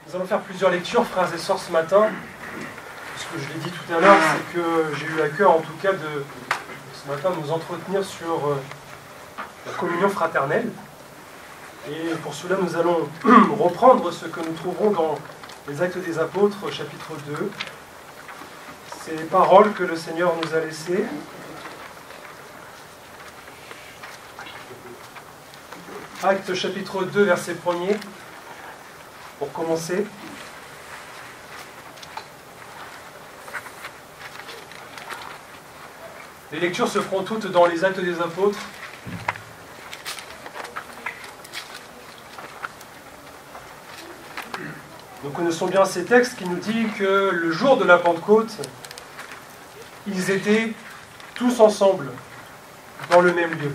Nous allons faire plusieurs lectures, frères et sœurs, ce matin. Ce que je l'ai dit tout à l'heure, c'est que j'ai eu à cœur, en tout cas, ce matin, de nous entretenir sur la communion fraternelle. Et pour cela, nous allons reprendre ce que nous trouverons dans les Actes des Apôtres, chapitre 2. Ces paroles que le Seigneur nous a laissées. Actes chapitre 2, verset 1er, pour commencer. Les lectures se feront toutes dans les Actes des Apôtres. Nous connaissons bien ces textes qui nous disent que le jour de la Pentecôte, ils étaient tous ensemble dans le même lieu.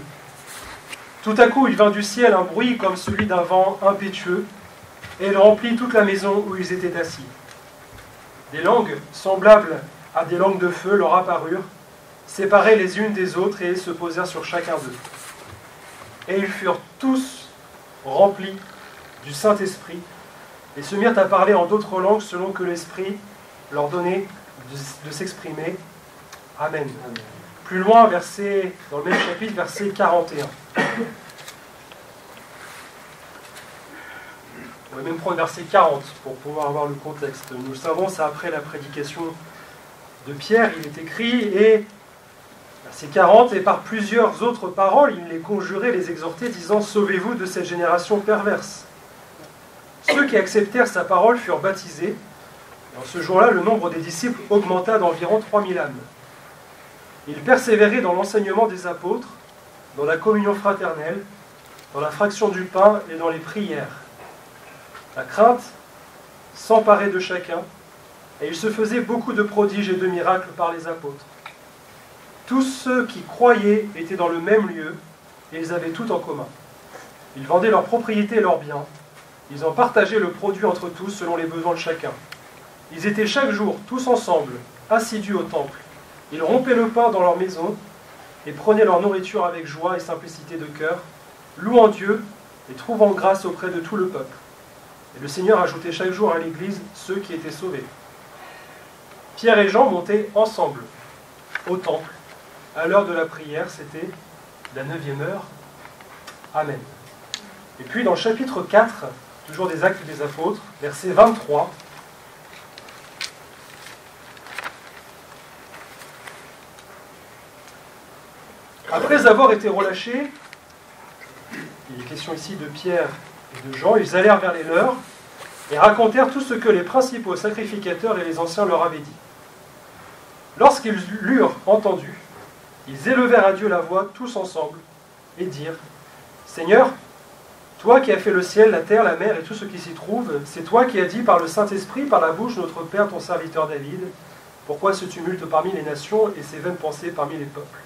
Tout à coup, il vint du ciel un bruit comme celui d'un vent impétueux, et il remplit toute la maison où ils étaient assis. Des langues semblables à des langues de feu leur apparurent, séparées les unes des autres, et se posèrent sur chacun d'eux. Et ils furent tous remplis du Saint-Esprit, et se mirent à parler en d'autres langues selon que l'Esprit leur donnait de s'exprimer. Amen. Amen. Plus loin, dans le même chapitre, verset 41. On va même prendre verset 40 pour pouvoir avoir le contexte. Nous le savons, c'est après la prédication de Pierre, il est écrit, et verset 40, et par plusieurs autres paroles, il les conjurait, les exhortait, disant, « Sauvez-vous de cette génération perverse. » Ceux qui acceptèrent sa parole furent baptisés. Et en ce jour-là, le nombre des disciples augmenta d'environ 3000 âmes. Ils persévéraient dans l'enseignement des apôtres, dans la communion fraternelle, dans la fraction du pain et dans les prières. La crainte s'emparait de chacun, et il se faisait beaucoup de prodiges et de miracles par les apôtres. Tous ceux qui croyaient étaient dans le même lieu, et ils avaient tout en commun. Ils vendaient leurs propriétés et leurs biens. Ils en partageaient le produit entre tous selon les besoins de chacun. Ils étaient chaque jour tous ensemble, assidus au temple. Ils rompaient le pain dans leur maison et prenaient leur nourriture avec joie et simplicité de cœur, louant Dieu et trouvant grâce auprès de tout le peuple. Et le Seigneur ajoutait chaque jour à l'Église ceux qui étaient sauvés. Pierre et Jean montaient ensemble au temple. À l'heure de la prière, c'était la 9e heure. Amen. Et puis dans le chapitre 4, toujours des Actes des Apôtres, verset 23, après avoir été relâchés, il est question ici de Pierre et de Jean, ils allèrent vers les leurs et racontèrent tout ce que les principaux sacrificateurs et les anciens leur avaient dit. Lorsqu'ils l'eurent entendu, ils élevèrent à Dieu la voix tous ensemble et dirent, « Seigneur, toi qui as fait le ciel, la terre, la mer et tout ce qui s'y trouve, c'est toi qui as dit par le Saint-Esprit, par la bouche de notre Père, ton serviteur David, pourquoi ce tumulte parmi les nations et ces vaines pensées parmi les peuples?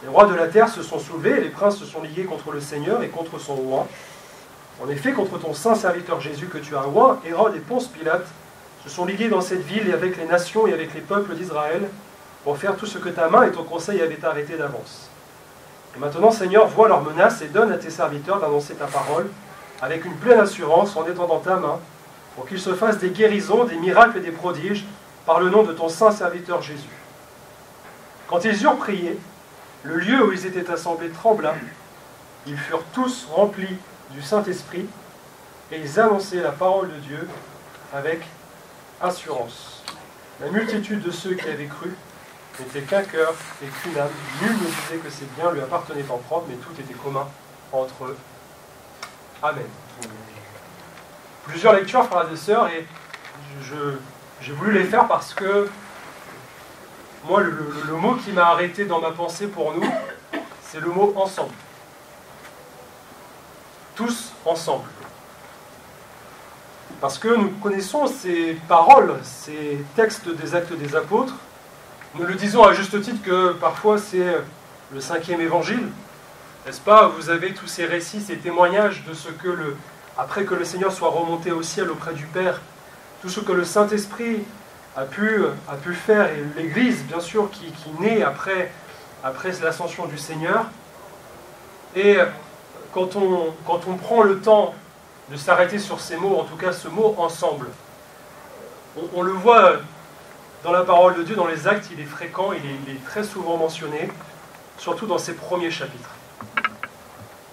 Les rois de la terre se sont soulevés, et les princes se sont liés contre le Seigneur et contre son roi. En effet, contre ton saint serviteur Jésus que tu as oint, Hérode et Ponce Pilate se sont liés dans cette ville et avec les nations et avec les peuples d'Israël pour faire tout ce que ta main et ton conseil avaient arrêté d'avance. Et maintenant, Seigneur, vois leurs menaces et donne à tes serviteurs d'annoncer ta parole avec une pleine assurance en étendant ta main pour qu'ils se fassent des guérisons, des miracles et des prodiges par le nom de ton saint serviteur Jésus. » Quand ils eurent prié, le lieu où ils étaient assemblés trembla, ils furent tous remplis du Saint-Esprit et ils annonçaient la parole de Dieu avec assurance. La multitude de ceux qui avaient cru n'était qu'un cœur et qu'une âme. Nul ne disait que ces biens lui appartenaient en propre, mais tout était commun entre eux. Amen. Plusieurs lectures, frères et sœurs, et j'ai voulu les faire parce que moi, le mot qui m'a arrêté dans ma pensée pour nous, c'est le mot « ensemble ». Tous ensemble. Parce que nous connaissons ces paroles, ces textes des Actes des Apôtres. Nous le disons à juste titre que parfois c'est le 5e évangile. N'est-ce pas? Vous avez tous ces récits, ces témoignages de ce que après que le Seigneur soit remonté au ciel auprès du Père, tout ce que le Saint-Esprit a pu faire, et l'Église, bien sûr, qui naît après l'ascension du Seigneur. Et quand on prend le temps de s'arrêter sur ces mots, en tout cas ce mot ensemble. On le voit dans la parole de Dieu, dans les actes, il est fréquent, il est très souvent mentionné, surtout dans ses premiers chapitres.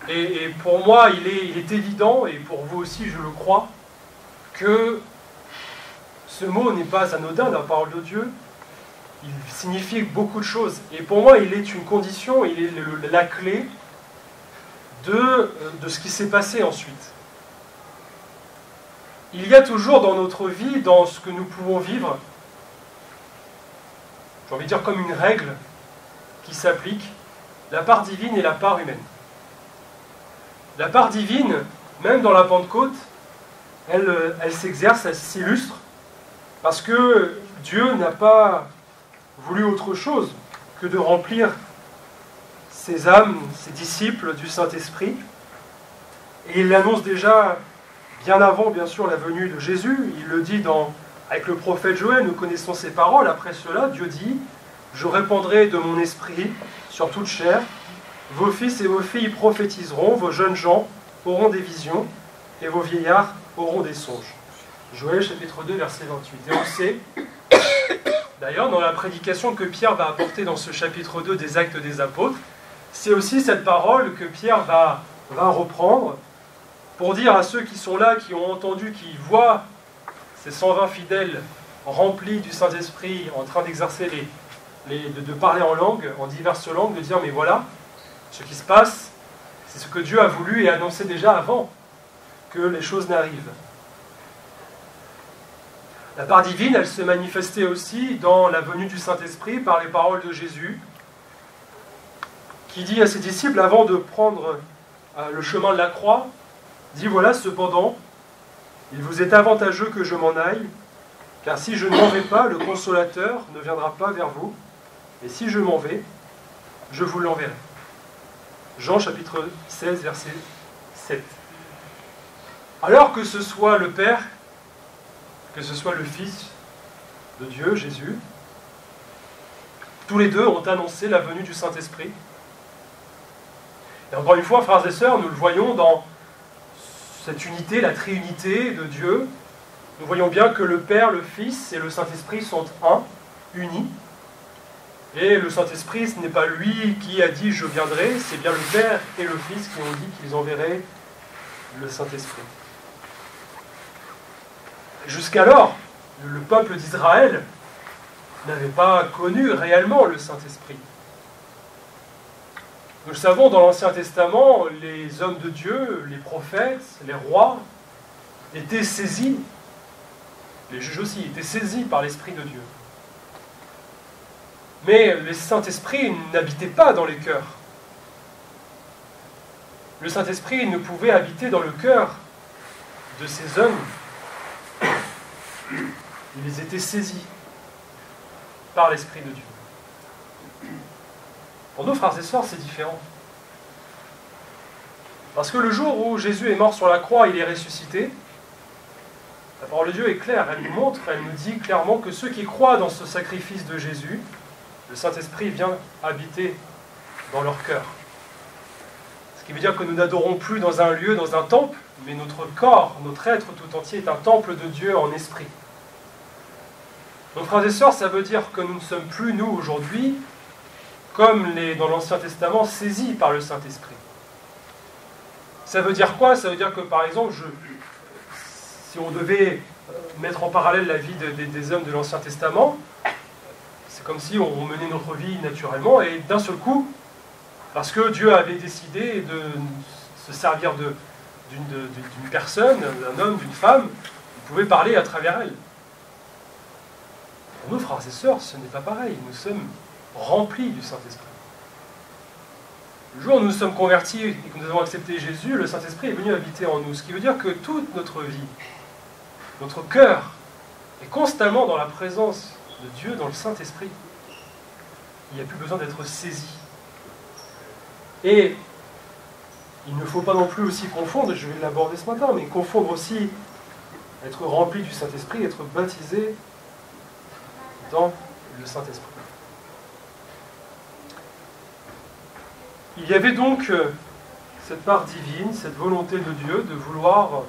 Et pour moi, il est évident, et pour vous aussi, je le crois, que ce mot n'est pas anodin dans la parole de Dieu. Il signifie beaucoup de choses. Et pour moi, il est une condition, il est la clé de ce qui s'est passé ensuite. Il y a toujours dans notre vie, dans ce que nous pouvons vivre, j'ai envie de dire comme une règle qui s'applique, la part divine et la part humaine. La part divine, même dans la Pentecôte, elle s'exerce, elle s'illustre, parce que Dieu n'a pas voulu autre chose que de remplir ses âmes, ses disciples du Saint-Esprit. Et il l'annonce déjà bien avant, bien sûr, la venue de Jésus. Il le dit avec le prophète Joël, nous connaissons ses paroles. Après cela, Dieu dit « Je répandrai de mon esprit sur toute chair. Vos fils et vos filles prophétiseront, vos jeunes gens auront des visions, et vos vieillards auront des songes. » Joël chapitre 2, verset 28. Et on sait, d'ailleurs, dans la prédication que Pierre va apporter dans ce chapitre 2 des Actes des Apôtres, c'est aussi cette parole que Pierre va reprendre pour dire à ceux qui sont là, qui ont entendu, qui voient ces 120 fidèles remplis du Saint-Esprit en train d'exercer de parler en langue, en diverses langues, de dire mais voilà, ce qui se passe, c'est ce que Dieu a voulu et annoncé déjà avant que les choses n'arrivent. La part divine, elle se manifestait aussi dans la venue du Saint-Esprit par les paroles de Jésus, qui dit à ses disciples, avant de prendre le chemin de la croix, dit voilà, cependant, il vous est avantageux que je m'en aille, car si je ne m'en vais pas, le Consolateur ne viendra pas vers vous, et si je m'en vais, je vous l'enverrai. Jean chapitre 16, verset 7. Alors que ce soit le Père, que ce soit le Fils de Dieu, Jésus, tous les deux ont annoncé la venue du Saint-Esprit. Et encore une fois, frères et sœurs, nous le voyons dans cette unité, la triunité de Dieu. Nous voyons bien que le Père, le Fils et le Saint-Esprit sont un, unis. Et le Saint-Esprit, ce n'est pas lui qui a dit « je viendrai », c'est bien le Père et le Fils qui ont dit qu'ils enverraient le Saint-Esprit. Jusqu'alors, le peuple d'Israël n'avait pas connu réellement le Saint-Esprit. Nous le savons, dans l'Ancien Testament, les hommes de Dieu, les prophètes, les rois, étaient saisis, les juges aussi, étaient saisis par l'Esprit de Dieu. Mais le Saint-Esprit n'habitait pas dans les cœurs. Le Saint-Esprit ne pouvait habiter dans le cœur de ces hommes. Ils étaient saisis par l'Esprit de Dieu. Pour nous, frères et sœurs, c'est différent. Parce que le jour où Jésus est mort sur la croix, il est ressuscité, la parole de Dieu est claire, elle nous montre, elle nous dit clairement que ceux qui croient dans ce sacrifice de Jésus, le Saint-Esprit vient habiter dans leur cœur. Ce qui veut dire que nous n'adorons plus dans un lieu, dans un temple, mais notre corps, notre être tout entier est un temple de Dieu en esprit. Donc, frères et sœurs, ça veut dire que nous ne sommes plus, nous, aujourd'hui, comme dans l'Ancien Testament, saisis par le Saint-Esprit. Ça veut dire quoi? Ça veut dire que, par exemple, si on devait mettre en parallèle la vie des hommes de l'Ancien Testament, c'est comme si on menait notre vie naturellement, et d'un seul coup, parce que Dieu avait décidé de se servir d'une personne, d'un homme, d'une femme, il pouvait parler à travers elle. Pour nous, frères et sœurs, ce n'est pas pareil. Nous sommes remplis du Saint-Esprit. Le jour où nous nous sommes convertis et que nous avons accepté Jésus, le Saint-Esprit est venu habiter en nous. Ce qui veut dire que toute notre vie, notre cœur, est constamment dans la présence de Dieu, dans le Saint-Esprit. Il n'y a plus besoin d'être saisi. Et il ne faut pas non plus aussi confondre, je vais l'aborder ce matin, mais confondre aussi être rempli du Saint-Esprit, être baptisé dans le Saint-Esprit. Il y avait donc cette part divine, cette volonté de Dieu de vouloir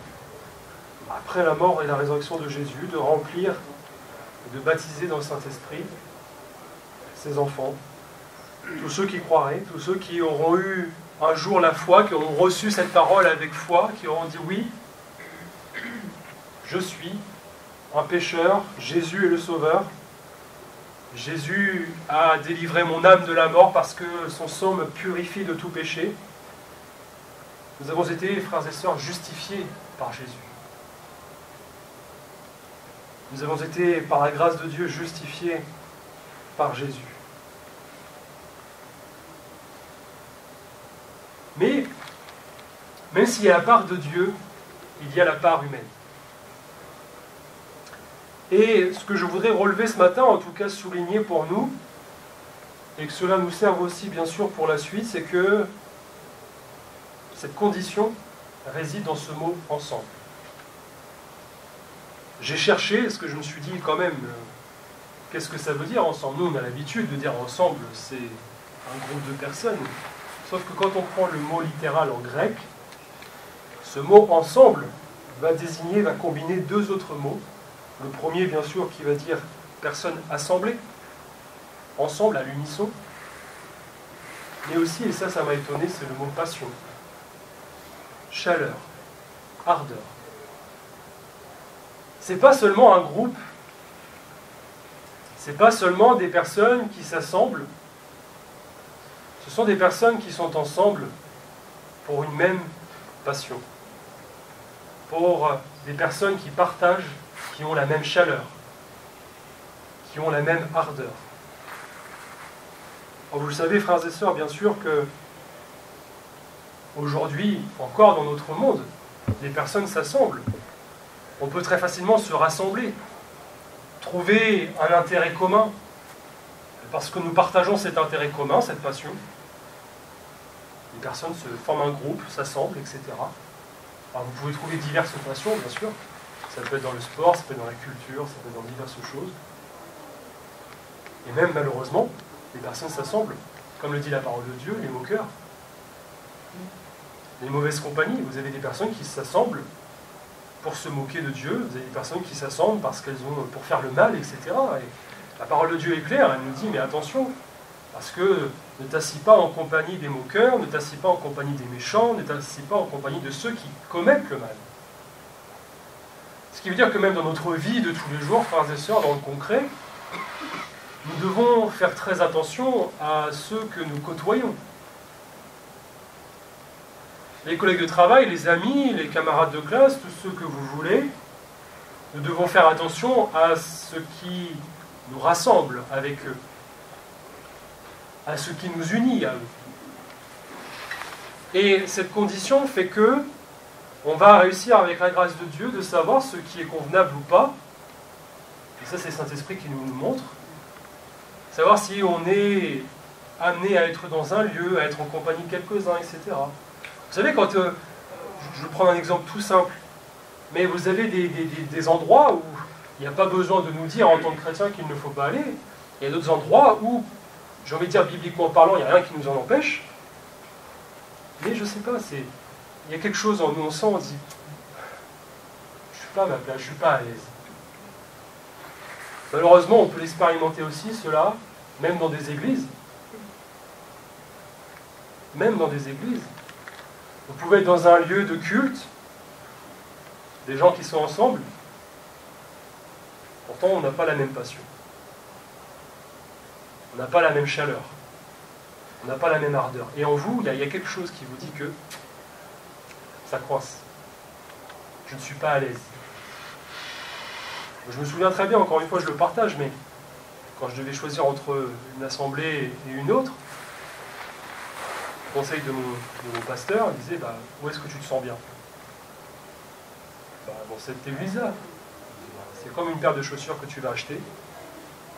après la mort et la résurrection de Jésus, de remplir et de baptiser dans le Saint-Esprit ses enfants, tous ceux qui croiraient, tous ceux qui auront eu un jour la foi, qui auront reçu cette parole avec foi, qui auront dit oui, je suis un pécheur, Jésus est le Sauveur, Jésus a délivré mon âme de la mort parce que son sang me purifie de tout péché. Nous avons été, frères et sœurs, justifiés par Jésus. Nous avons été, par la grâce de Dieu, justifiés par Jésus. Mais, même s'il y a la part de Dieu, il y a la part humaine. Et ce que je voudrais relever ce matin, en tout cas souligner pour nous, et que cela nous serve aussi bien sûr pour la suite, c'est que cette condition réside dans ce mot « ensemble ». J'ai cherché, parce que je me suis dit quand même, qu'est-ce que ça veut dire ensemble? Nous, on a l'habitude de dire ensemble, c'est un groupe de personnes. Sauf que quand on prend le mot littéral en grec, ce mot ensemble va désigner, va combiner deux autres mots. Le premier, bien sûr, qui va dire personne assemblée, ensemble, à l'unisson. Mais aussi, et ça m'a étonné, c'est le mot passion, chaleur, ardeur. C'est pas seulement un groupe, c'est pas seulement des personnes qui s'assemblent, ce sont des personnes qui sont ensemble pour une même passion, pour des personnes qui partagent, qui ont la même chaleur, qui ont la même ardeur. Alors vous le savez, frères et sœurs, bien sûr que aujourd'hui, encore dans notre monde, les personnes s'assemblent. On peut très facilement se rassembler, trouver un intérêt commun, parce que nous partageons cet intérêt commun, cette passion. Les personnes se forment un groupe, s'assemblent, etc. Alors vous pouvez trouver diverses passions, bien sûr. Ça peut être dans le sport, ça peut être dans la culture, ça peut être dans diverses choses. Et même, malheureusement, les personnes s'assemblent, comme le dit la parole de Dieu, les moqueurs. Les mauvaises compagnies. Vous avez des personnes qui s'assemblent pour se moquer de Dieu, vous avez des personnes qui s'assemblent parce qu'elles ont pour faire le mal, etc. Et la parole de Dieu est claire, elle nous dit, mais attention, parce que ne t'assis pas en compagnie des moqueurs, ne t'assis pas en compagnie des méchants, ne t'assis pas en compagnie de ceux qui commettent le mal. Ce qui veut dire que même dans notre vie de tous les jours, frères et sœurs, dans le concret, nous devons faire très attention à ceux que nous côtoyons. Les collègues de travail, les amis, les camarades de classe, tous ceux que vous voulez, nous devons faire attention à ce qui nous rassemble avec eux, à ce qui nous unit à eux. Et cette condition fait que on va réussir avec la grâce de Dieu de savoir ce qui est convenable ou pas. Et ça, c'est le Saint-Esprit qui nous le montre. Savoir si on est amené à être dans un lieu, à être en compagnie de quelques-uns, etc. Vous savez, quand, je vais prendre un exemple tout simple, mais vous avez des endroits où il n'y a pas besoin de nous dire en tant que chrétiens qu'il ne faut pas aller. Il y a d'autres endroits où, j'ai envie de dire bibliquement parlant, il n'y a rien qui nous en empêche. Mais je ne sais pas, il y a quelque chose en nous, on sent, on dit, je ne suis pas à ma place, je ne suis pas à l'aise. Malheureusement, on peut l'expérimenter aussi, cela, même dans des églises. Même dans des églises. Vous pouvez être dans un lieu de culte, des gens qui sont ensemble, pourtant on n'a pas la même passion. On n'a pas la même chaleur. On n'a pas la même ardeur. Et en vous, il y a quelque chose qui vous dit que ça coince. Je ne suis pas à l'aise. Je me souviens très bien, encore une fois je le partage, mais quand je devais choisir entre une assemblée et une autre, le conseil de mon pasteur, il disait, où est-ce que tu te sens bien? Dans cette église-là. C'est comme une paire de chaussures que tu vas acheter.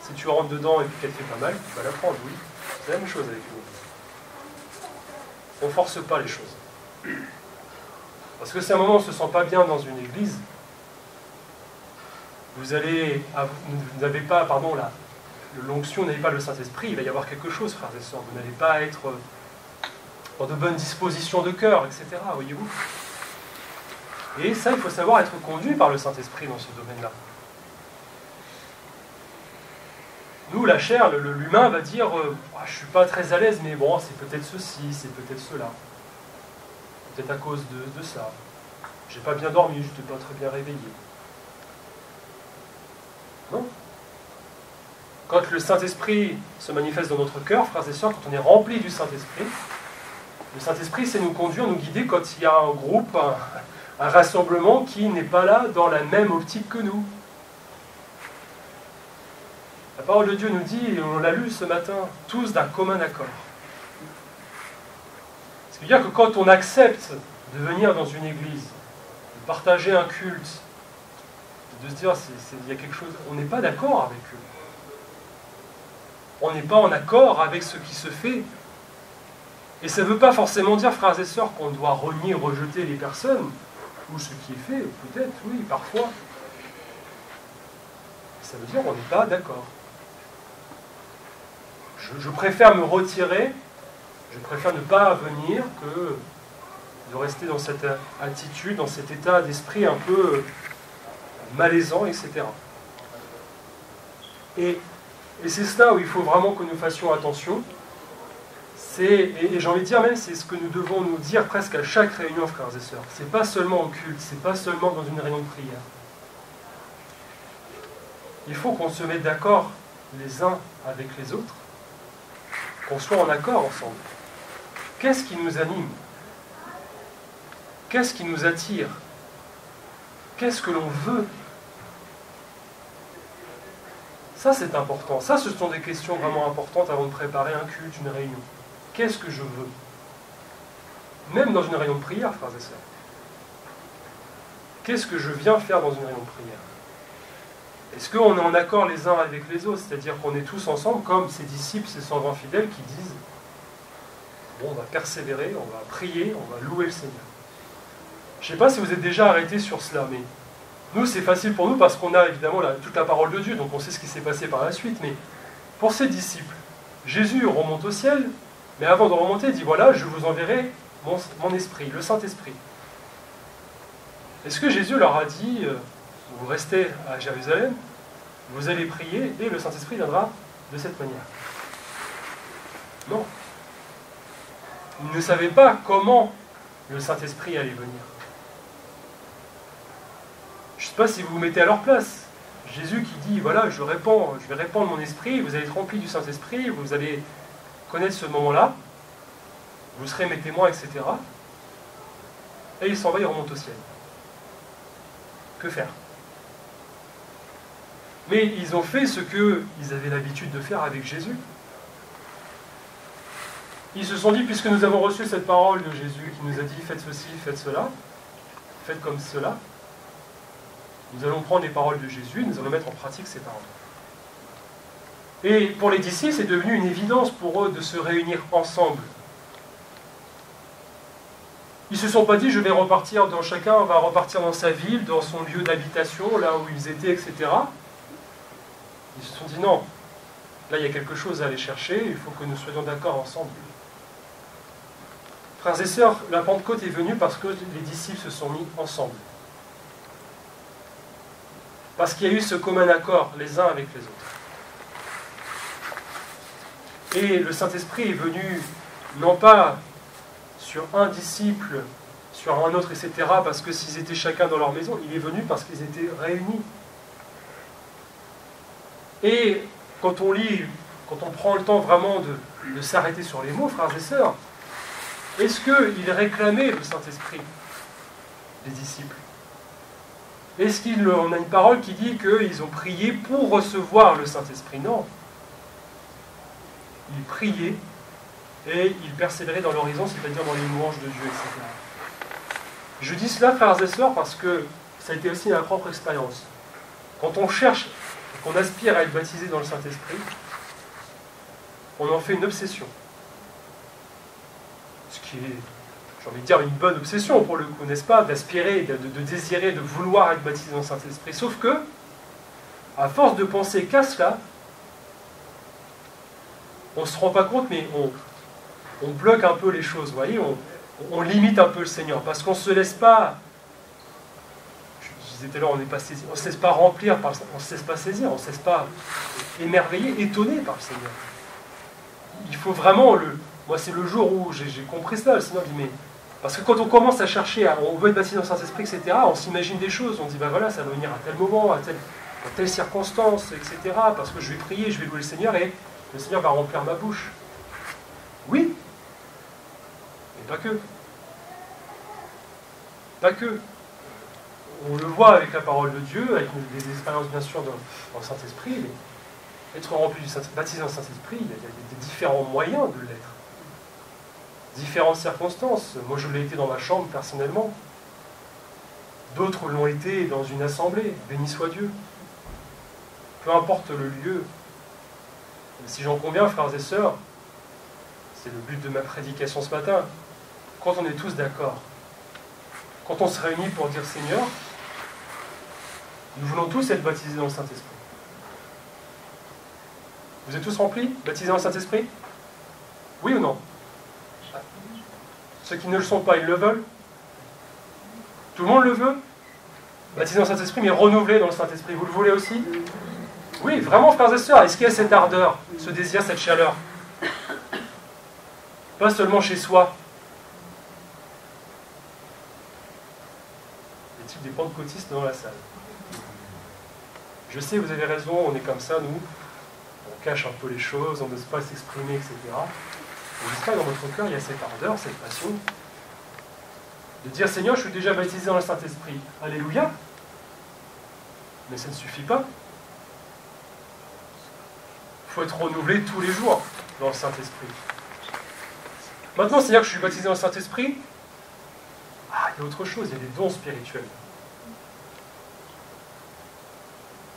Si tu rentres dedans et puis qu'elle te fait pas mal, tu vas la prendre, oui. C'est la même chose avec nous. On ne force pas les choses. Parce que si à un moment on ne se sent pas bien dans une église, vous n'avez pas, l'onction, vous n'avez pas le Saint-Esprit, il va y avoir quelque chose, frères et sœurs. Vous n'allez pas être dans de bonnes dispositions de cœur, etc. Voyez-vous? Et ça, il faut savoir être conduit par le Saint-Esprit dans ce domaine-là. Nous, la chair, l'humain va dire je ne suis pas très à l'aise, mais bon, c'est peut-être ceci, c'est peut-être cela. Peut-être à cause de ça. J'ai pas bien dormi, je n'étais pas très bien réveillé. Non. Quand le Saint-Esprit se manifeste dans notre cœur, frères et sœurs, quand on est rempli du Saint-Esprit, le Saint-Esprit sait nous conduire, nous guider quand il y a un groupe, un rassemblement qui n'est pas là dans la même optique que nous. La parole de Dieu nous dit, et on l'a lu ce matin, tous d'un commun accord. Ce qui veut dire que quand on accepte de venir dans une église, de partager un culte, de se dire il y a quelque chose, on n'est pas d'accord avec eux. On n'est pas en accord avec ce qui se fait. Et ça ne veut pas forcément dire, frères et sœurs, qu'on doit renier, rejeter les personnes, ou ce qui est fait, peut-être, oui, parfois. Ça veut dire qu'on n'est pas d'accord. Je préfère me retirer, je préfère ne pas venir que de rester dans cette attitude, dans cet état d'esprit un peu malaisant, etc. Et c'est cela où il faut vraiment que nous fassions attention. Et j'ai envie de dire même, c'est ce que nous devons nous dire presque à chaque réunion, frères et sœurs. C'est pas seulement au culte, c'est pas seulement dans une réunion de prière. Il faut qu'on se mette d'accord les uns avec les autres, qu'on soit en accord ensemble. Qu'est-ce qui nous anime? Qu'est-ce qui nous attire? Qu'est-ce que l'on veut? Ça, c'est important. Ça, ce sont des questions vraiment importantes avant de préparer un culte, une réunion. Qu'est-ce que je veux? Même dans une réunion de prière, frères et sœurs. Qu'est-ce que je viens faire dans une réunion de prière? Est-ce qu'on est en accord les uns avec les autres? C'est-à-dire qu'on est tous ensemble, comme ces disciples, ces 120 fidèles qui disent bon, on va persévérer, on va prier, on va louer le Seigneur. Je ne sais pas si vous êtes déjà arrêtés sur cela, mais nous, c'est facile pour nous parce qu'on a évidemment toute la parole de Dieu, donc on sait ce qui s'est passé par la suite. Mais pour ces disciples, Jésus remonte au ciel, mais avant de remonter, il dit voilà, je vous enverrai mon esprit, le Saint-Esprit. Est-ce que Jésus leur a dit vous restez à Jérusalem, vous allez prier et le Saint-Esprit viendra de cette manière? Non. Ils ne savaient pas comment le Saint-Esprit allait venir. Je ne sais pas si vous vous mettez à leur place. Jésus qui dit, voilà, je vais répandre mon esprit, vous allez être remplis du Saint-Esprit, vous allez connaître ce moment-là, vous serez mes témoins, etc. Et il s'en va, il remonte au ciel. Que faire? Mais ils ont fait ce qu'ils avaient l'habitude de faire avec Jésus. Ils se sont dit, puisque nous avons reçu cette parole de Jésus qui nous a dit, faites ceci, faites cela, faites comme cela, nous allons prendre les paroles de Jésus et nous allons mettre en pratique ces paroles. Et pour les disciples, c'est devenu une évidence pour eux de se réunir ensemble. Ils ne se sont pas dit, je vais repartir dans chacun, va repartir dans sa ville, dans son lieu d'habitation, là où ils étaient, etc. Ils se sont dit, non, là il y a quelque chose à aller chercher, il faut que nous soyons d'accord ensemble. Frères et sœurs, la Pentecôte est venue parce que les disciples se sont mis ensemble. Parce qu'il y a eu ce commun accord les uns avec les autres. Et le Saint-Esprit est venu, non pas sur un disciple, sur un autre, etc., parce que s'ils étaient chacun dans leur maison, il est venu parce qu'ils étaient réunis. Et quand on lit, quand on prend le temps vraiment de s'arrêter sur les mots, frères et sœurs, est-ce qu'ils réclamaient le Saint-Esprit, les disciples? Est-ce qu'on a une parole qui dit qu'ils ont prié pour recevoir le Saint-Esprit? Non. Ils priaient et ils persévéraient dans l'horizon, c'est-à-dire dans les louanges de Dieu, etc. Je dis cela, frères et sœurs, parce que ça a été aussi ma propre expérience. Quand on cherche, qu'on aspire à être baptisé dans le Saint-Esprit, on en fait une obsession. Ce qui est, j'ai envie de dire, une bonne obsession pour le coup, n'est-ce pas? D'aspirer, de désirer, de vouloir être baptisé dans le Saint-Esprit. Sauf que, à force de penser qu'à cela, on ne se rend pas compte, mais on bloque un peu les choses, vous voyez, on limite un peu le Seigneur, parce qu'on ne se laisse pas disais tout à l'heure, on n'est pas saisi, on ne se laisse pas remplir, on ne se laisse pas saisir, on ne se laisse pas émerveiller, étonner par le Seigneur. Il faut vraiment Moi, c'est le jour où j'ai compris cela, le Seigneur dit, mais... Parce que quand on commence à chercher, on veut être baptisé dans le Saint-Esprit, etc., on s'imagine des choses, on dit, ben voilà, ça va venir à tel moment, à telle circonstance, etc., parce que je vais prier, je vais louer le Seigneur, et le Seigneur va remplir ma bouche. Oui, mais pas que. Pas que. On le voit avec la parole de Dieu, avec des expériences bien sûr dans le Saint-Esprit, mais être rempli baptisé dans le Saint-Esprit, il y a des différents moyens de l'être. Différentes circonstances. Moi je l'ai été dans ma chambre personnellement. D'autres l'ont été dans une assemblée. Béni soit Dieu. Peu importe le lieu. Si j'en conviens, frères et sœurs, c'est le but de ma prédication ce matin, quand on est tous d'accord, quand on se réunit pour dire Seigneur, nous voulons tous être baptisés dans le Saint-Esprit. Vous êtes tous remplis, baptisés dans le Saint-Esprit? Oui ou non? Ceux qui ne le sont pas, ils le veulent? Tout le monde le veut? Baptisé dans le Saint-Esprit, mais renouvelé dans le Saint-Esprit. Vous le voulez aussi? Oui, vraiment, frères et sœurs, est-ce qu'il y a cette ardeur, ce désir, cette chaleur? Pas seulement chez soi. Y a-t-il des pentecôtistes dans la salle? Je sais, vous avez raison, on est comme ça, nous. On cache un peu les choses, on n'ose pas s'exprimer, etc. Et j'espère que dans votre cœur, il y a cette ardeur, cette passion, de dire Seigneur, je suis déjà baptisé dans le Saint-Esprit. Alléluia. Mais ça ne suffit pas. Il faut être renouvelé tous les jours dans le Saint-Esprit. Maintenant, c'est-à-dire que je suis baptisé dans le Saint-Esprit. Ah, il y a autre chose, il y a des dons spirituels.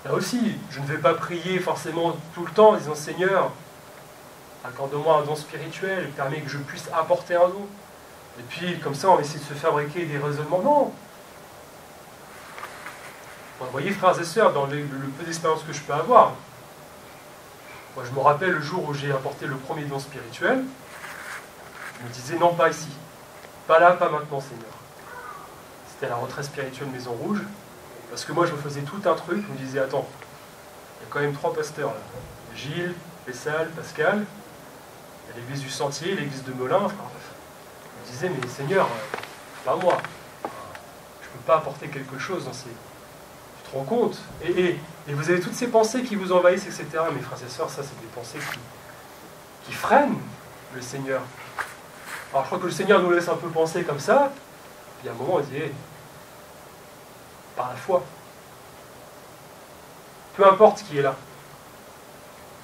Là aussi, je ne vais pas prier forcément tout le temps en disant Seigneur, accorde-moi un don spirituel, permets que je puisse apporter un don. Et puis, comme ça, on va essayer de se fabriquer des raisonnements. Non. Vous voyez, frères et sœurs, dans le peu d'expérience que je peux avoir, moi, je me rappelle le jour où j'ai apporté le premier don spirituel, je me disais, non, pas ici. Pas là, pas maintenant, Seigneur. C'était la retraite spirituelle Maison Rouge. Parce que moi, je me faisais tout un truc, je me disais, attends, il y a quand même 3 pasteurs là. Gilles, Pessal, Pascal, il y a l'église du Sentier, l'église de Melun. Enfin, je me disais, mais Seigneur, pas moi. Je ne peux pas apporter quelque chose dans ces... Tu te rends compte? Et vous avez toutes ces pensées qui vous envahissent, etc. Mes frères et sœurs, ça, c'est des pensées qui freinent le Seigneur. Alors, je crois que le Seigneur nous laisse un peu penser comme ça, puis à un moment, on dit, hey, par la foi. Peu importe qui est là.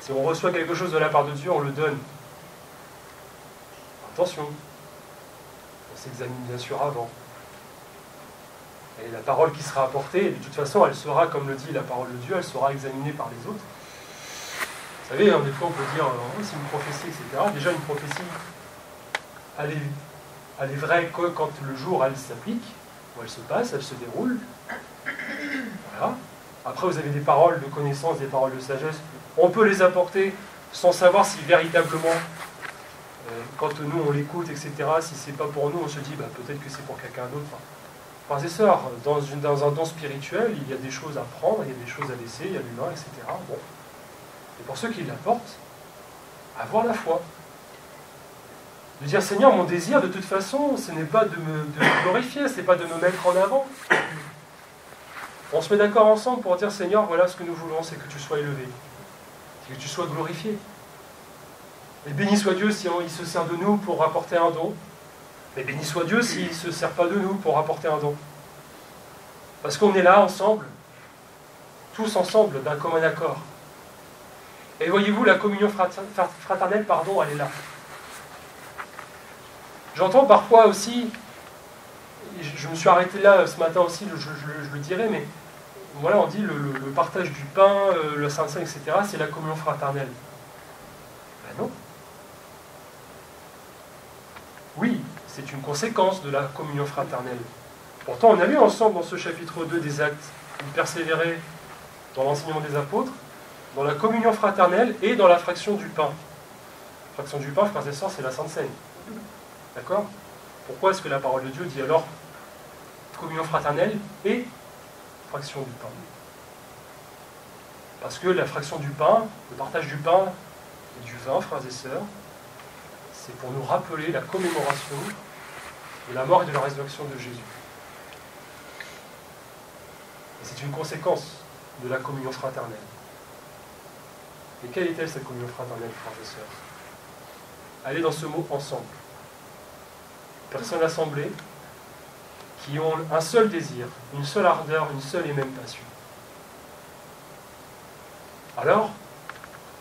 Si on reçoit quelque chose de la part de Dieu, on le donne. Attention. On s'examine bien sûr avant. Et la parole qui sera apportée, de toute façon, elle sera, comme le dit la parole de Dieu, elle sera examinée par les autres. Vous savez, hein, des fois on peut dire, oh, c'est une prophétie, etc. Déjà, une prophétie, elle est vraie que quand le jour, elle s'applique, où elle se passe, elle se déroule. Voilà. Après, vous avez des paroles de connaissance, des paroles de sagesse. On peut les apporter sans savoir si véritablement, quand nous on l'écoute, etc., si c'est pas pour nous, on se dit bah, peut-être que c'est pour quelqu'un d'autre. Enfin, frères et sœurs, dans un don spirituel, il y a des choses à prendre, il y a des choses à laisser, il y a l'humain, etc. Bon. Et pour ceux qui l'apportent, avoir la foi. De dire Seigneur, mon désir, de toute façon, ce n'est pas de me glorifier, ce n'est pas de me mettre en avant. On se met d'accord ensemble pour dire Seigneur, voilà ce que nous voulons, c'est que tu sois élevé, c'est que tu sois glorifié. Et béni soit Dieu si il se sert de nous pour apporter un don, mais béni soit Dieu s'il ne se sert pas de nous pour apporter un don. Parce qu'on est là ensemble, tous ensemble, d'un commun accord. Et voyez-vous, la communion fraternelle, pardon, elle est là. J'entends parfois aussi, je me suis arrêté là ce matin aussi, je le dirai, mais voilà, on dit le partage du pain, le Saint-Seine, etc., c'est la communion fraternelle. Ben non. Oui, c'est une conséquence de la communion fraternelle. Pourtant, on a lu ensemble dans ce chapitre 2 des Actes, vous persévérez dans l'enseignement des apôtres, dans la communion fraternelle et dans la fraction du pain. La fraction du pain, frères et sœurs, c'est la Sainte Seine. D'accord? Pourquoi est-ce que la parole de Dieu dit alors communion fraternelle et fraction du pain. Parce que la fraction du pain, le partage du pain et du vin, frères et sœurs, c'est pour nous rappeler la commémoration de la mort et de la résurrection de Jésus. Et c'est une conséquence de la communion fraternelle. Et quelle est-elle, cette communion fraternelle, frères et sœurs? Elle est dans ce mot « ensemble ». Personnes assemblées qui ont un seul désir, une seule ardeur, une seule et même passion. Alors,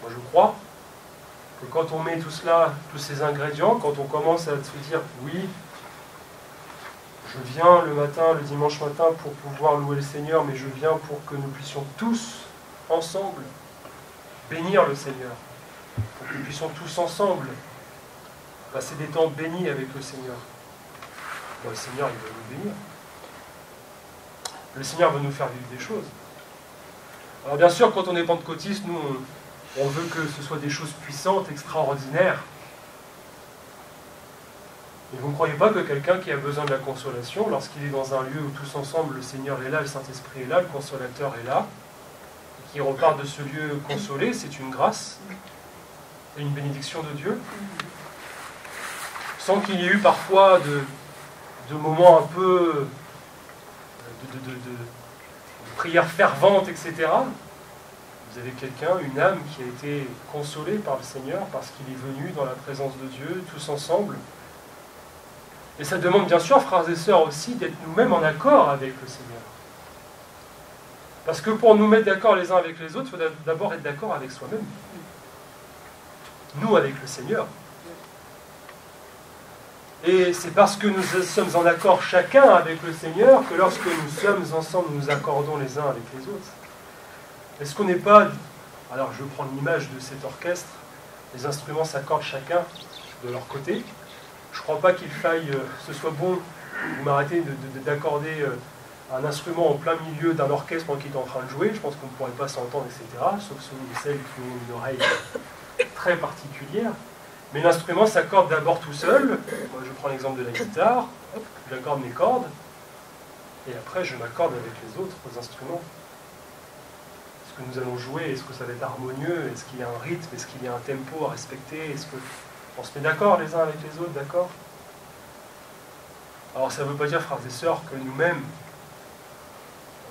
moi je crois que quand on met tout cela, tous ces ingrédients, quand on commence à se dire « oui, je viens le matin, le dimanche matin pour pouvoir louer le Seigneur, mais je viens pour que nous puissions tous, ensemble, bénir le Seigneur, pour que nous puissions tous ensemble passer des temps bénis avec le Seigneur. » Bon, le Seigneur, il veut nous bénir. Le Seigneur veut nous faire vivre des choses. Alors bien sûr, quand on est pentecôtiste, nous, on veut que ce soit des choses puissantes, extraordinaires. Et vous ne croyez pas que quelqu'un qui a besoin de la consolation, lorsqu'il est dans un lieu où tous ensemble, le Seigneur est là, le Saint-Esprit est là, le Consolateur est là, et qu'il repart de ce lieu consolé, c'est une grâce et une bénédiction de Dieu, sans qu'il y ait eu parfois de moments un peu de prières ferventes, etc. Vous avez quelqu'un, une âme qui a été consolée par le Seigneur parce qu'il est venu dans la présence de Dieu, tous ensemble. Et ça demande bien sûr, frères et sœurs, aussi d'être nous-mêmes en accord avec le Seigneur. Parce que pour nous mettre d'accord les uns avec les autres, il faut d'abord être d'accord avec soi-même. Nous avec le Seigneur. Et c'est parce que nous sommes en accord chacun avec le Seigneur que lorsque nous sommes ensemble, nous nous accordons les uns avec les autres. Est-ce qu'on n'est pas... Alors je prends l'image de cet orchestre, les instruments s'accordent chacun de leur côté. Je ne crois pas qu'il faille, ce soit bon, vous m'arrêtez d'accorder un instrument en plein milieu d'un orchestre pendant qu'il est en train de jouer. Je pense qu'on ne pourrait pas s'entendre, etc. Sauf ceux ou celles qui ont une oreille très particulière. Mais l'instrument s'accorde d'abord tout seul. Moi, je prends l'exemple de la guitare. J'accorde mes cordes. Et après, je m'accorde avec les autres instruments. Est-ce que nous allons jouer? Est-ce que ça va être harmonieux? Est-ce qu'il y a un rythme? Est-ce qu'il y a un tempo à respecter? Est-ce qu'on se met d'accord les uns avec les autres? D'accord? Alors, ça ne veut pas dire, frères et sœurs, que nous-mêmes,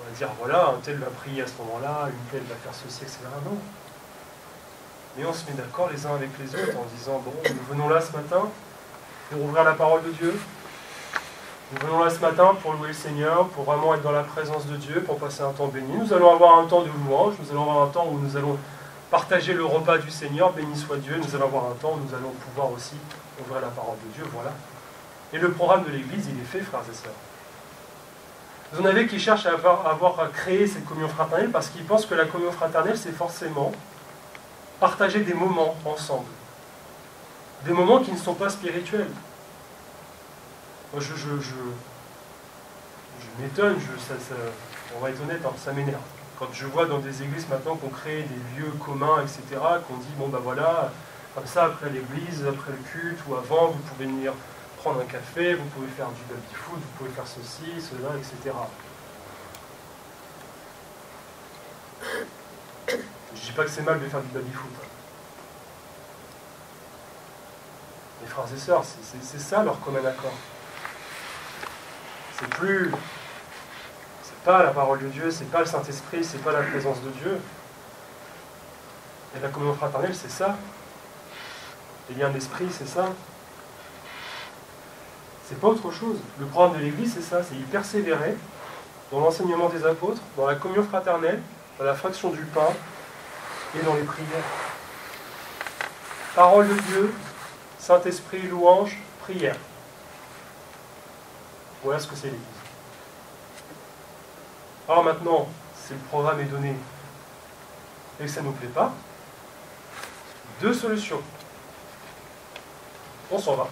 on va dire, voilà, un tel va prier à ce moment-là, une telle va faire ceci, etc. Non. Mais on se met d'accord les uns avec les autres en disant, bon, nous venons là ce matin pour ouvrir la parole de Dieu. Nous venons là ce matin pour louer le Seigneur, pour vraiment être dans la présence de Dieu, pour passer un temps béni. Nous allons avoir un temps de louange, nous allons avoir un temps où nous allons partager le repas du Seigneur, béni soit Dieu. Nous allons avoir un temps où nous allons pouvoir aussi ouvrir la parole de Dieu, voilà. Et le programme de l'Église, il est fait, frères et sœurs. Vous en avez qui cherchent à avoir créé cette communion fraternelle parce qu'ils pensent que la communion fraternelle, c'est forcément partager des moments ensemble. Des moments qui ne sont pas spirituels. Moi, je m'étonne, on va être honnête, hein, ça m'énerve. Quand je vois dans des églises maintenant qu'on crée des lieux communs, etc., qu'on dit, bon ben voilà, comme ça, après l'église, après le culte, ou avant, vous pouvez venir prendre un café, vous pouvez faire du baby-foot, vous pouvez faire ceci, cela, etc. Je ne dis pas que c'est mal de faire du baby-foot. Les frères et sœurs, c'est ça leur commun accord. C'est pas la parole de Dieu, c'est pas le Saint-Esprit, c'est pas la présence de Dieu. Et la communion fraternelle, c'est ça. Les liens d'esprit, c'est ça. C'est pas autre chose. Le programme de l'Église, c'est ça, c'est y persévérer dans l'enseignement des apôtres, dans la communion fraternelle, dans la fraction du pain et dans les prières. Parole de Dieu, Saint-Esprit, louange, prière. Voilà ce que c'est l'Église. Alors maintenant, si le programme est donné et que ça ne nous plaît pas, deux solutions. On s'en va.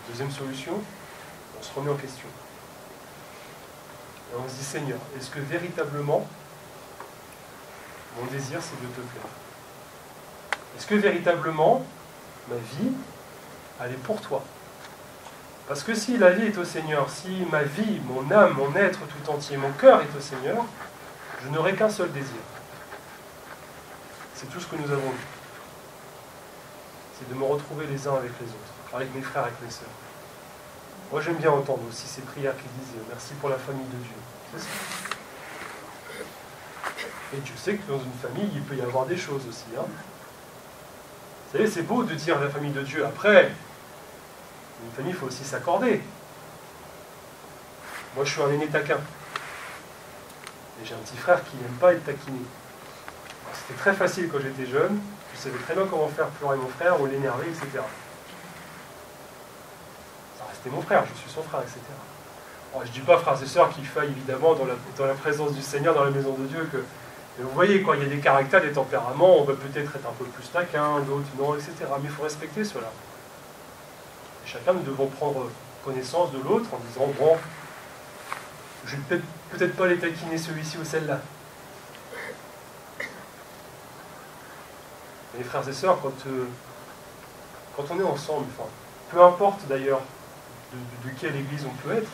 Deuxième solution, on se remet en question. Et on se dit, Seigneur, est-ce que véritablement, mon désir, c'est de te plaire? Est-ce que véritablement, ma vie, elle est pour toi? Parce que si la vie est au Seigneur, si ma vie, mon âme, mon être tout entier, mon cœur est au Seigneur, je n'aurai qu'un seul désir. C'est tout ce que nous avons vu. C'est de me retrouver les uns avec les autres, avec mes frères, avec mes sœurs. Moi, j'aime bien entendre aussi ces prières qui disent « Merci pour la famille de Dieu ». C'est ça. Et Dieu sait que dans une famille, il peut y avoir des choses aussi. Hein. Vous savez, c'est beau de dire la famille de Dieu. Après, une famille, il faut aussi s'accorder. Moi, je suis un aîné taquin. Et j'ai un petit frère qui n'aime pas être taquiné. C'était très facile quand j'étais jeune. Je savais très bien comment faire pleurer mon frère ou l'énerver, etc. Ça restait mon frère, je suis son frère, etc. Alors, je ne dis pas, frères et sœurs, qu'il faille évidemment dans la présence du Seigneur, dans la maison de Dieu, que... Mais vous voyez, quand il y a des caractères, des tempéraments, on va peut-être être un peu plus taquin, d'autres non, etc. Mais il faut respecter cela. Et chacun, nous devons prendre connaissance de l'autre en disant, bon, je vais peut-être pas les taquiner celui-ci ou celle-là. Et frères et sœurs, quand on est ensemble, enfin, peu importe d'ailleurs de quelle église on peut être,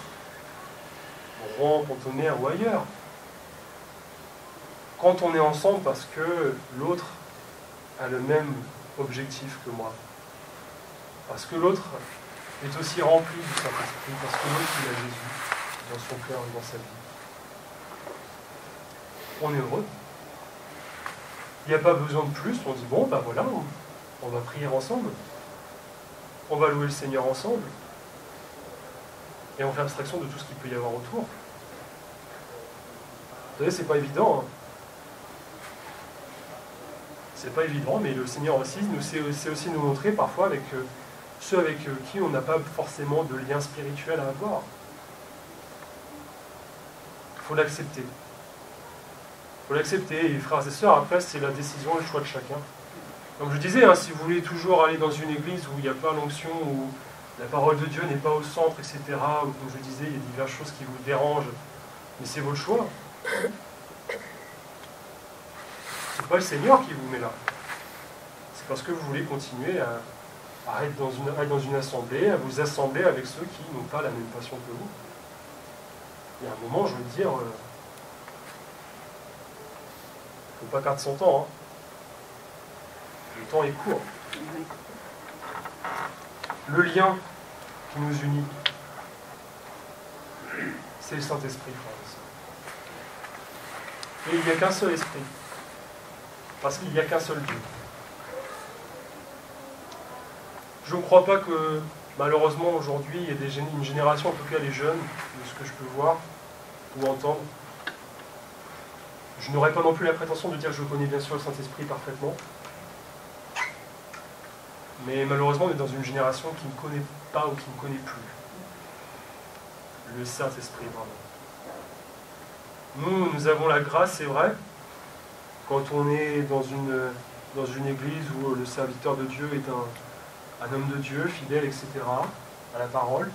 Rouen, Pontonnerre ou ailleurs, quand on est ensemble parce que l'autre a le même objectif que moi, parce que l'autre est aussi rempli du Saint-Esprit, parce que l'autre il a Jésus dans son cœur et dans sa vie, on est heureux. Il n'y a pas besoin de plus, on dit bon, ben voilà, on va prier ensemble, on va louer le Seigneur ensemble, et on fait abstraction de tout ce qu'il peut y avoir autour. Vous savez, c'est pas évident, hein. C'est pas évident, mais le Seigneur aussi sait aussi nous montrer parfois avec ceux avec qui on n'a pas forcément de lien spirituel à avoir. Il faut l'accepter. Il faut l'accepter, et frères et sœurs, après, c'est la décision et le choix de chacun. Comme je disais, hein, si vous voulez toujours aller dans une église où il n'y a pas l'onction, où la parole de Dieu n'est pas au centre, etc., ou comme je disais, il y a diverses choses qui vous dérangent, mais c'est votre choix. C'est pas le Seigneur qui vous met là. C'est parce que vous voulez continuer à être dans une assemblée, à vous assembler avec ceux qui n'ont pas la même passion que vous. Il y a un moment, je veux dire, il ne faut pas perdre son temps. Hein. Le temps est court. Le lien qui nous unit, c'est le Saint-Esprit, frères et sœurs. Et il n'y a qu'un seul esprit. Parce qu'il n'y a qu'un seul Dieu. Je ne crois pas que, malheureusement, aujourd'hui, il y a une génération, en tout cas les jeunes, de ce que je peux voir ou entendre. Je n'aurais pas non plus la prétention de dire que je connais bien sûr le Saint-Esprit parfaitement. Mais malheureusement, on est dans une génération qui ne connaît pas ou qui ne connaît plus le Saint-Esprit, vraiment. Nous avons la grâce, c'est vrai, quand on est dans une église où le serviteur de Dieu est un homme de Dieu, fidèle, etc., à la parole.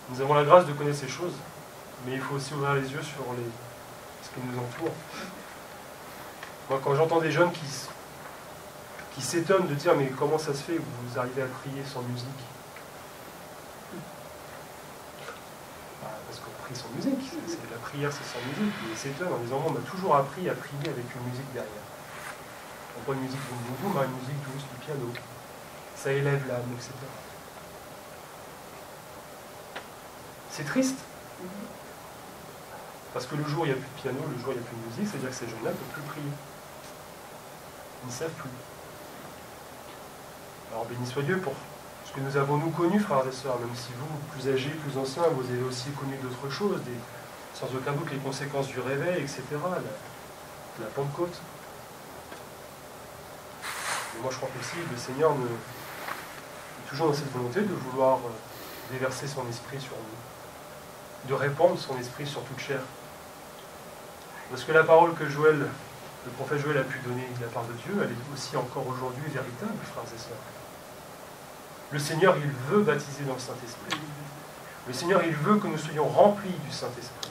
Nous avons la grâce de connaître ces choses, mais il faut aussi ouvrir les yeux sur ce qui nous entoure. Moi, quand j'entends des jeunes qui s'étonnent de dire « mais comment ça se fait que vous arrivez à prier sans musique ?» Parce qu'on prie sans musique, la prière c'est sans musique, et ils s'étonnent en disant « on m'a toujours appris à prier avec une musique derrière. » On prend une musique boum boum, une musique douce, du piano. Ça élève l'âme, etc. C'est triste. Parce que le jour où il n'y a plus de piano, le jour où il n'y a plus de musique, c'est-à-dire que ces jeunes-là ne peuvent plus prier. Ils ne savent plus. Alors béni soit Dieu pour ce que nous avons nous connu, frères et sœurs, même si vous, plus âgés, plus anciens, vous avez aussi connu d'autres choses, sans aucun doute les conséquences du réveil, etc., la Pentecôte. Et moi je crois qu'aussi le Seigneur est toujours dans cette volonté de vouloir déverser son esprit sur nous, de répandre son esprit sur toute chair. Parce que la parole que le prophète Joël a pu donner de la part de Dieu, elle est aussi encore aujourd'hui véritable, frères et sœurs. Le Seigneur, il veut baptiser dans le Saint-Esprit. Le Seigneur, il veut que nous soyons remplis du Saint-Esprit.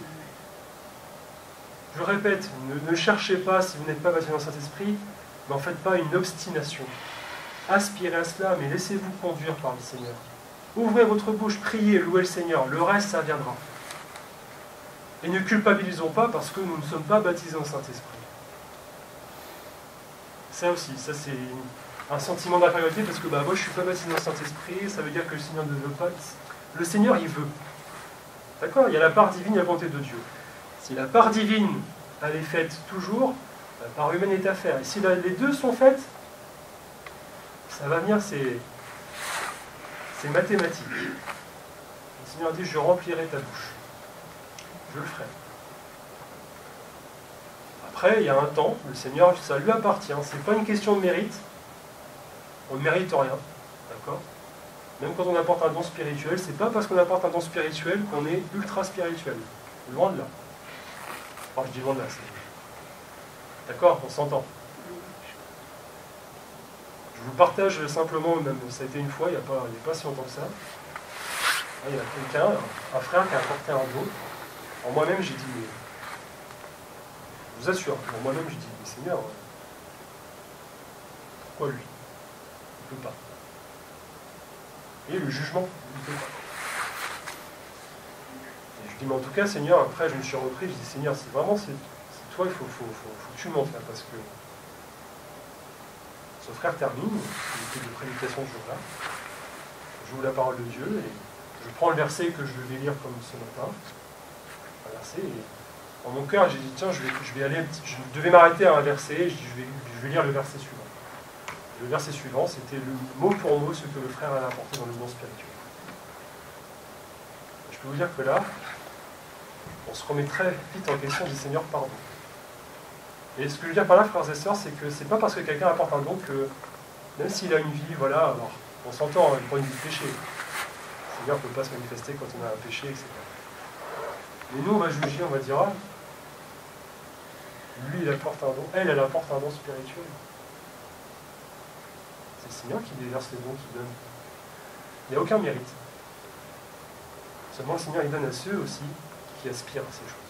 Je répète, ne cherchez pas, si vous n'êtes pas baptisé dans le Saint-Esprit, n'en faites pas une obstination. Aspirez à cela, mais laissez-vous conduire par le Seigneur. Ouvrez votre bouche, priez, louez le Seigneur, le reste, ça viendra. Et ne culpabilisons pas parce que nous ne sommes pas baptisés en Saint-Esprit. Ça aussi, ça c'est un sentiment d'infériorité parce que moi je ne suis pas baptisé en Saint-Esprit, ça veut dire que le Seigneur ne veut pas. Le Seigneur, il veut. D'accord? Il y a la part divine et la volonté de Dieu. Si la part divine, elle est faite toujours, la part humaine est à faire. Et si les deux sont faites, ça va venir, c'est mathématique. Le Seigneur dit, je remplirai ta bouche. Je le ferai. Après, il y a un temps, le Seigneur, ça lui appartient. C'est pas une question de mérite. On ne mérite rien. D'accord? Même quand on apporte un don spirituel, c'est pas parce qu'on apporte un don spirituel qu'on est ultra spirituel. Loin de là. Enfin, je dis loin de là. D'accord? On s'entend. Je vous partage simplement, même ça a été une fois, il n'y a pas si longtemps que ça. Il y a quelqu'un, un frère qui a apporté un don. En moi-même, j'ai dit, mais, je vous assure, en moi-même, j'ai dit, mais Seigneur, pourquoi lui? Il ne peut pas. Et le jugement, il ne peut pas. Et je dis, mais en tout cas, Seigneur, après, je me suis repris, je dis, Seigneur, c'est vraiment, c'est toi, il faut que tu montes là, parce que ce frère termine, il était de prédication ce jour-là, j'ouvre la parole de Dieu, et je prends le verset que je vais lire comme ce matin, un verset, et dans mon cœur, j'ai dit, tiens, je vais aller, je devais m'arrêter à un verset, et je dis, je vais lire le verset suivant. Le verset suivant, c'était le mot pour mot ce que le frère avait apporté dans le don spirituel. Je peux vous dire que là, on se remet très vite en question du Seigneur, pardon. Et ce que je veux dire par là, frères et sœurs, c'est que c'est pas parce que quelqu'un apporte un don que, même s'il a une vie, voilà, alors, on s'entend, il prend une vie de péché. Le Seigneur ne peut pas se manifester quand on a un péché, etc. Mais nous, on va juger, on va dire, ah, lui, il apporte un don, elle apporte un don spirituel. C'est le Seigneur qui déverse les dons qu'il donne. Il n'y a aucun mérite. Seulement, le Seigneur, il donne à ceux aussi qui aspirent à ces choses.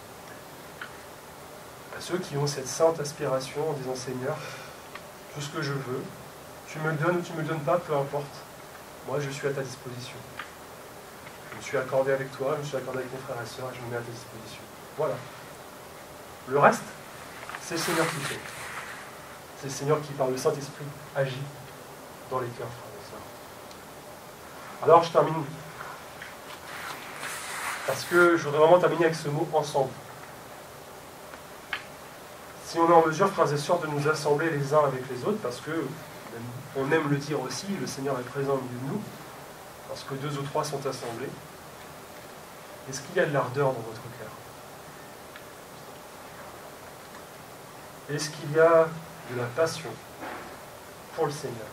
À ceux qui ont cette sainte aspiration en disant, Seigneur, tout ce que je veux, tu me le donnes ou tu ne me le donnes pas, peu importe. Moi, je suis à ta disposition. Je me suis accordé avec toi, je me suis accordé avec mes frères et sœurs, et je me mets à ta disposition. Voilà. Le reste, c'est le Seigneur qui fait. C'est le Seigneur qui, par le Saint-Esprit, agit dans les cœurs, frères et sœurs. Alors, je termine. Parce que je voudrais vraiment terminer avec ce mot « ensemble ». Si on est en mesure, frères et sœurs, de nous assembler les uns avec les autres, parce que, on aime le dire aussi, le Seigneur est présent au milieu de nous, parce que 2 ou 3 sont assemblés, est-ce qu'il y a de l'ardeur dans votre cœur? Est-ce qu'il y a de la passion pour le Seigneur?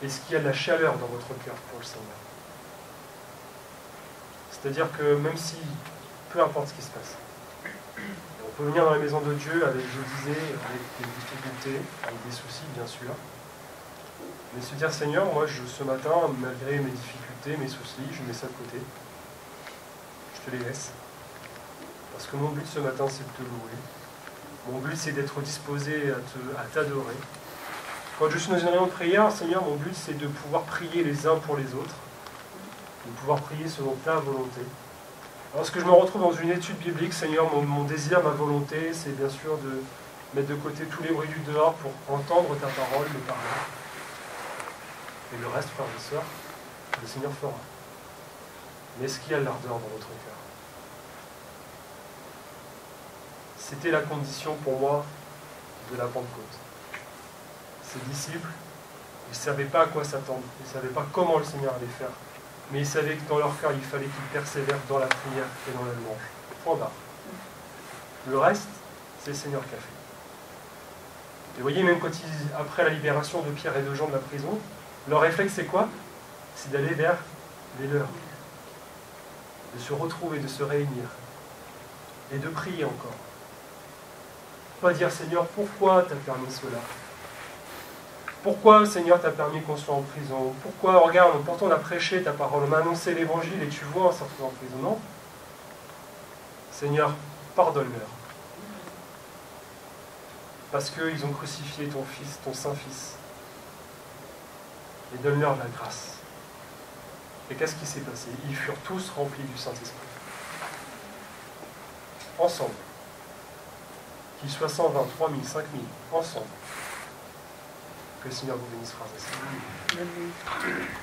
Est-ce qu'il y a de la chaleur dans votre cœur pour le Seigneur? C'est-à-dire que même si, peu importe ce qui se passe, on peut venir dans la maison de Dieu avec, je le disais, avec des difficultés, avec des soucis, bien sûr. Mais se dire, Seigneur, moi, ce matin, malgré mes difficultés, mes soucis, je mets ça de côté. Je te les laisse. Parce que mon but ce matin, c'est de te louer. Mon but, c'est d'être disposé à t'adorer. Quand je suis dans une réunion de prière, Seigneur, mon but, c'est de pouvoir prier les uns pour les autres. De pouvoir prier selon ta volonté. Lorsque je me retrouve dans une étude biblique, Seigneur, mon désir, ma volonté, c'est bien sûr de mettre de côté tous les bruits du dehors pour entendre ta parole, me parler. Et le reste, frères et sœurs, le Seigneur fera. Mais est-ce qu'il y a de l'ardeur dans votre cœur? C'était la condition pour moi de la Pentecôte. Ces disciples, ils ne savaient pas à quoi s'attendre, ils ne savaient pas comment le Seigneur allait faire. Mais ils savaient que dans leur cœur, il fallait qu'ils persévèrent dans la prière et dans la louange. Point barre. Le reste, c'est le Seigneur qui a fait. Et vous voyez, même quand après la libération de Pierre et de Jean de la prison, leur réflexe, c'est quoi? C'est d'aller vers les leurs. De se retrouver, de se réunir. Et de prier encore. Pas dire, Seigneur, pourquoi tu as permis cela? Pourquoi, Seigneur, t'as permis qu'on soit en prison? Pourquoi, regarde, pourtant on a prêché ta parole, on a annoncé l'évangile et tu vois, on s'est retrouvé en prison, non? Seigneur, pardonne-leur. Parce qu'ils ont crucifié ton Fils, ton Saint-Fils. Et donne-leur la grâce Et qu'est-ce qui s'est passé? Ils furent tous remplis du Saint-Esprit. Ensemble. Qu'ils soient 120, 3000, 5000, ensemble. Que le Seigneur vous bénisse, frères et sœurs.